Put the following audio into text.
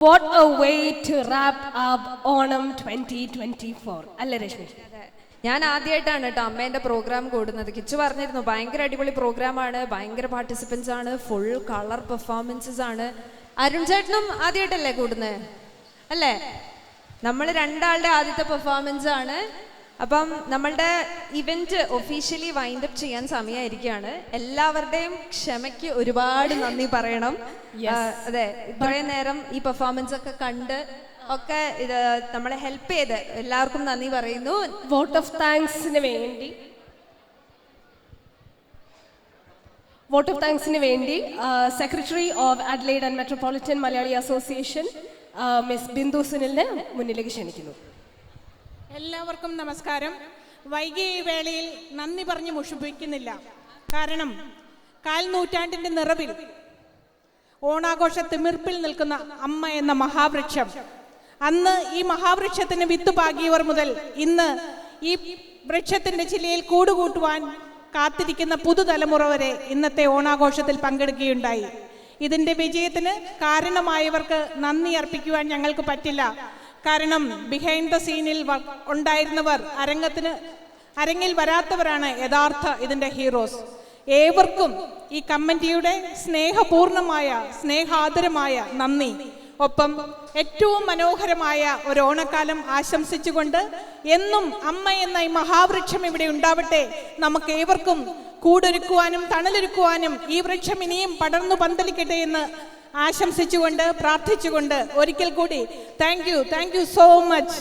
What a way to wrap up Onam 2024. അല്ലേ രശ്മി? ഞാൻ ആദ്യമായിട്ടാണ് കേട്ടോ അമ്മേൻ്റെ പ്രോഗ്രാം കൂടുന്നത്. കിച്ചു പറഞ്ഞിരുന്നു ഭയങ്കര അടിപൊളി പ്രോഗ്രാമാണ്, ഭയങ്കര പാർട്ടിസിപ്പൻസ് ആണ്, ഫുൾ കളർ പെർഫോമൻസസ് ആണ്. അരുൺ ചേട്ടനും ആദ്യമായിട്ടല്ലേ കൂടുന്നത് അല്ലേ? നമ്മൾ രണ്ടാളുടെ ആദ്യത്തെ പെർഫോമൻസ് ആണ്. അപ്പം നമ്മളുടെ ഇവന്റ് ഒഫീഷ്യലി വൈൻഡ് അപ്പ് ചെയ്യാൻ സമയമായിരിക്കുകയാണ്. എല്ലാവരുടെയും ക്ഷമയ്ക്ക് ഒരുപാട് നന്ദി പറയണം. അതെ, ഇത്രയും നേരം ഈ പെർഫോമൻസ് ഒക്കെ കണ്ട് ഒക്കെ ഇത് നമ്മളെ ഹെൽപ്പ് ചെയ്ത് എല്ലാവർക്കും നന്ദി പറയുന്നു. വോട്ട് ഓഫ് താങ്ക്സിന് വേണ്ടി secretary of Adelaide and metropolitan Malayali association miss Bindu സുനിലിനെ മുന്നിലേക്ക് ക്ഷണിക്കുന്നു. എല്ലാവർക്കും നമസ്കാരം. വൈകിയ ഈ വേളയിൽ നന്ദി പറഞ്ഞ് മുഷിപ്പിക്കുന്നില്ല. കാരണം കാൽനൂറ്റാണ്ടിൻ്റെ നിറവിൽ ഓണാഘോഷ തിമിർപ്പിൽ നിൽക്കുന്ന അമ്മ എന്ന മഹാവൃക്ഷം, അന്ന് ഈ മഹാവൃക്ഷത്തിന് വിത്ത് പാകിയവർ മുതൽ ഇന്ന് ഈ വൃക്ഷത്തിൻ്റെ ചില്ലയിൽ കൂടുകൂട്ടുവാൻ കാത്തിരിക്കുന്ന പുതുതലമുറ വരെ ഇന്നത്തെ ഓണാഘോഷത്തിൽ പങ്കെടുക്കുകയുണ്ടായി. ഇതിൻ്റെ വിജയത്തിന് കാരണമായവർക്ക് നന്ദി അർപ്പിക്കുവാൻ ഞങ്ങൾക്ക് പറ്റില്ല. കാരണം ബിഹൈൻഡ് ദ സീനിൽ ഉണ്ടായിരുന്നവർ അരങ്ങിൽ വരാത്തവരാണ് യഥാർത്ഥ ഇതിൻ്റെ ഹീറോസ്. ഏവർക്കും ഈ കമ്മിറ്റിയുടെ സ്നേഹാദരമായ നന്ദി. ഒപ്പം ഏറ്റവും മനോഹരമായ ഒരു ഓണക്കാലം ആശംസിച്ചുകൊണ്ട് എന്നും അമ്മ എന്ന ഈ മഹാവൃക്ഷം ഇവിടെ ഉണ്ടാവട്ടെ. നമുക്ക് ഏവർക്കും കൂടൊരുക്കുവാനും തണലൊരുക്കുവാനും ഈ വൃക്ഷം ഇനിയും പടർന്നു പന്തലിക്കട്ടെ എന്ന് ആശംസിച്ചുകൊണ്ട് പ്രാർത്ഥിച്ചുകൊണ്ട് ഒരിക്കൽ കൂടി താങ്ക് യു സോ മച്ച്.